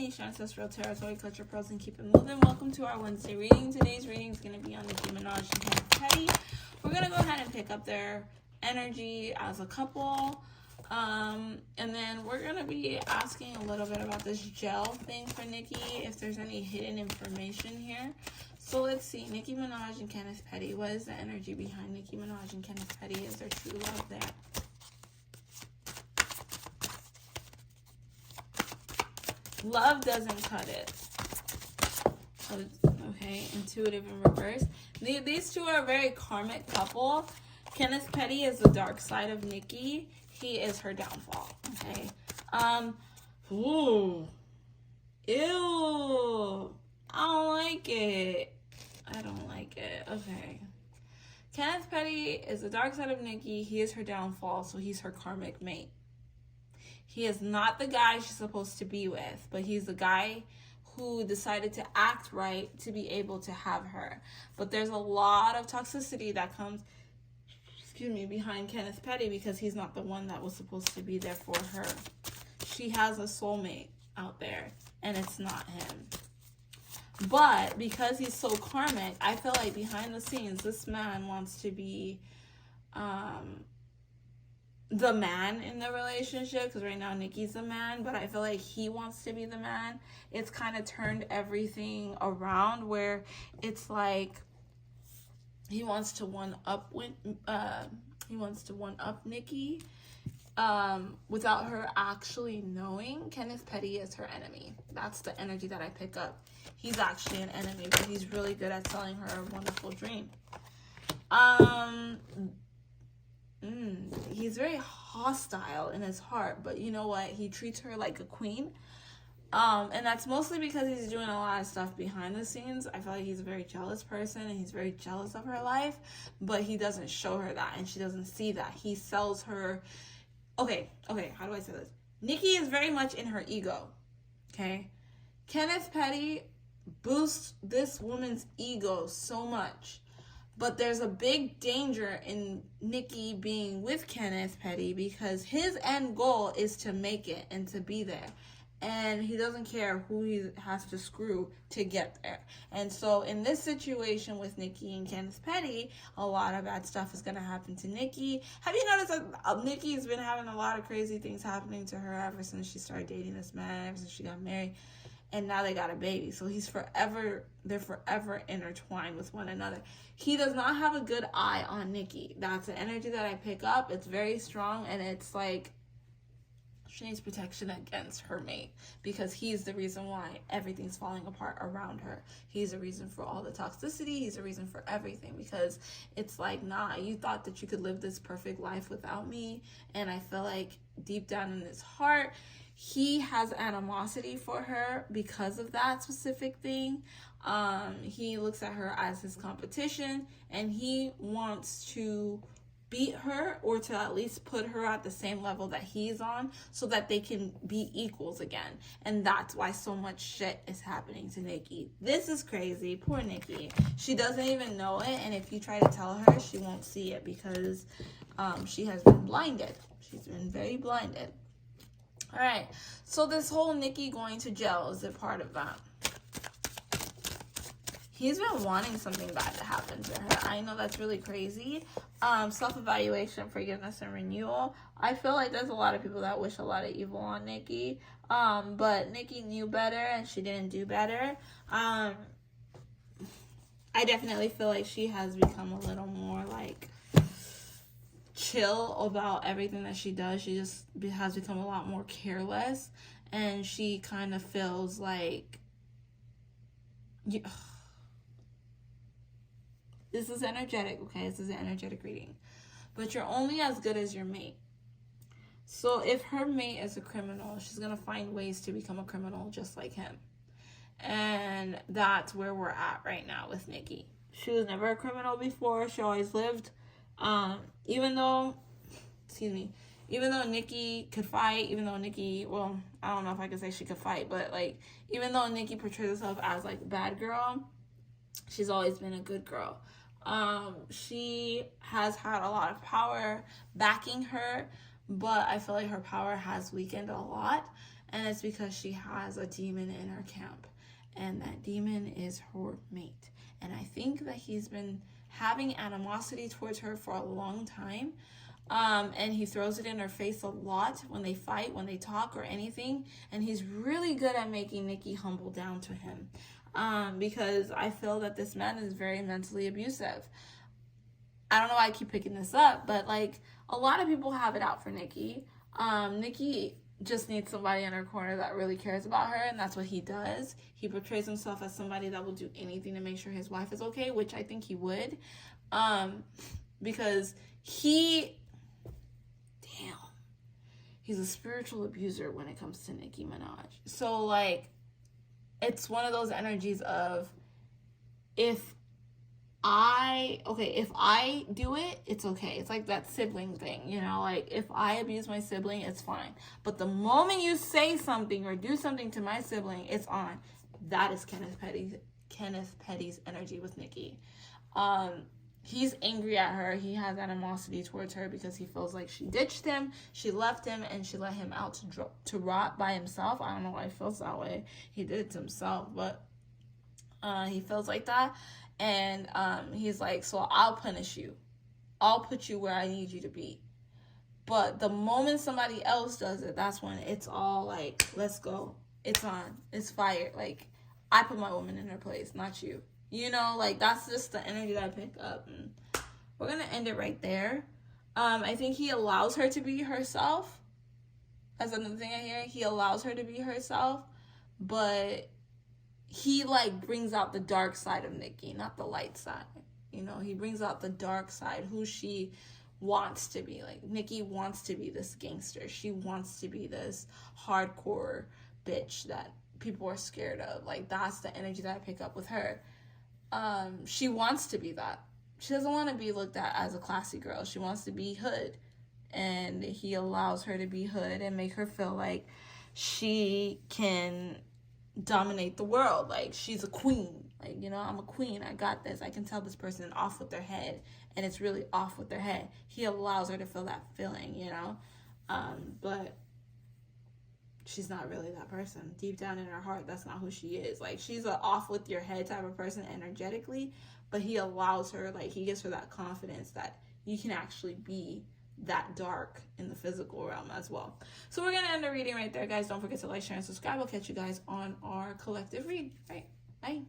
Bobo-Nesha, Ancestral Territory, Culture Pearls, and keep it moving. Welcome to our Wednesday reading. Today's reading is going to be on Nicki Minaj Kennith Petty. We're going to go ahead and pick up their energy as a couple. And then we're going to be asking a little bit about this gel thing for Nicki, if there's any hidden information here. So let's see. Nicki Minaj and Kenneth Petty. What is the energy behind Nicki Minaj and Kenneth Petty? Is there true love there? Love doesn't cut it. Okay, intuitive in reverse. These two are a very karmic couple. Kenneth Petty is the dark side of Nicki. He is her downfall. Okay. Ooh. Ew. I don't like it. I don't like it. Okay. Kenneth Petty is the dark side of Nicki. He is her downfall, so he's her karmic mate. He is not the guy she's supposed to be with, but he's the guy who decided to act right to be able to have her. But there's a lot of toxicity that comes, behind Kenneth Petty because he's not the one that was supposed to be there for her. She has a soulmate out there, and it's not him. But because he's so karmic, I feel like behind the scenes, this man wants to be the man in the relationship, because right now Nicki's the man, but I feel like he wants to be the man. It's kind of turned everything around where it's like he wants to one up Nicki without her actually knowing. Kenneth Petty is her enemy. That's the energy that I pick up. He's actually an enemy, but he's really good at selling her a wonderful dream. He's very hostile in his heart, but you know what? He treats her like a queen. And that's mostly because he's doing a lot of stuff behind the scenes. I feel like he's a very jealous person, and he's very jealous of her life, but he doesn't show her that, and she doesn't see that. He sells her. Okay, how do I say this? Nicki is very much in her ego, okay? Kenneth Petty boosts this woman's ego so much. But there's a big danger in Nicki being with Kenneth Petty because his end goal is to make it and to be there. And he doesn't care who he has to screw to get there. And so in this situation with Nicki and Kenneth Petty, a lot of bad stuff is going to happen to Nicki. Have you noticed that Nicki's been having a lot of crazy things happening to her ever since she started dating this man, ever since she got married? And now they got a baby. So they're forever intertwined with one another. He does not have a good eye on Nicki. That's the energy that I pick up. It's very strong, and it's like she needs protection against her mate because he's the reason why everything's falling apart around her. He's the reason for all the toxicity. He's the reason for everything because it's like, nah, you thought that you could live this perfect life without me. And I feel like deep down in his heart, he has animosity for her because of that specific thing. He looks at her as his competition, and he wants to beat her or to at least put her at the same level that he's on so that they can be equals again. And that's why so much shit is happening to Nicki. This is crazy. Poor Nicki. She doesn't even know it, and if you try to tell her, she won't see it because she has been blinded. She's been very blinded. All right, so this whole Nicki going to jail, is it part of that? He's been wanting something bad to happen to her. I know that's really crazy. Self-evaluation, forgiveness, and renewal. I feel like there's a lot of people that wish a lot of evil on Nicki. But Nicki knew better, and she didn't do better. I definitely feel like she has become a little more, like, chill about everything that she does. She just has become a lot more careless, and she kind of feels like this is energetic, okay? This is an energetic reading. But you're only as good as your mate. So if her mate is a criminal, she's going to find ways to become a criminal just like him. And that's where we're at right now with Nicki. She was never a criminal before. She always lived. Even though Nicki could fight, even though Nicki, well, I don't know if I could say she could fight, but like, even though Nicki portrays herself as like a bad girl, she's always been a good girl. She has had a lot of power backing her, but I feel like her power has weakened a lot. And it's because she has a demon in her camp. And that demon is her mate. And I think that he's been having animosity towards her for a long time. And he throws it in her face a lot when they fight, when they talk or anything. And he's really good at making Nicki humble down to him. Because I feel that this man is very mentally abusive. I don't know why I keep picking this up, but like a lot of people have it out for Nicki. Nicki just needs somebody in her corner that really cares about her, and that's what he does. He portrays himself as somebody that will do anything to make sure his wife is okay, which I think he would. Because he's a spiritual abuser when it comes to Nicki Minaj. So like, it's one of those energies of, if I do it, it's okay. It's like that sibling thing, you know, like if I abuse my sibling, it's fine. But the moment you say something or do something to my sibling, it's on. That is Kenneth Petty's energy with Nicki. He's angry at her. He has animosity towards her because he feels like she ditched him, she left him, and she let him out to rot by himself. I don't know why he feels that way. He did it to himself, but he feels like that. And he's like, so I'll punish you. I'll put you where I need you to be. But the moment somebody else does it, that's when it's all like, let's go. It's on. It's fire. Like, I put my woman in her place, not you. You know, like, that's just the energy that I pick up. And we're going to end it right there. I think he allows her to be herself. That's another thing I hear. He allows her to be herself. But he like brings out the dark side of Nicki, not the light side. You know, he brings out the dark side, who she wants to be. Like, Nicki wants to be this gangster. She wants to be this hardcore bitch that people are scared of. Like, that's the energy that I pick up with her. She wants to be that. She doesn't want to be looked at as a classy girl. She wants to be hood. And he allows her to be hood and make her feel like she can dominate the world. Like, she's a queen. Like, you know, I'm a queen. I got this. I can tell this person off with their head, and it's really off with their head. He allows her to feel that feeling, you know. But she's not really that person. Deep down in her heart, that's not who she is. Like, she's a off with your head type of person energetically, but he allows her, like, he gives her that confidence that you can actually be that dark in the physical realm as well. So we're gonna end the reading right there, guys. Don't forget to like, share, and subscribe. I'll catch you guys on our collective read. Right, bye.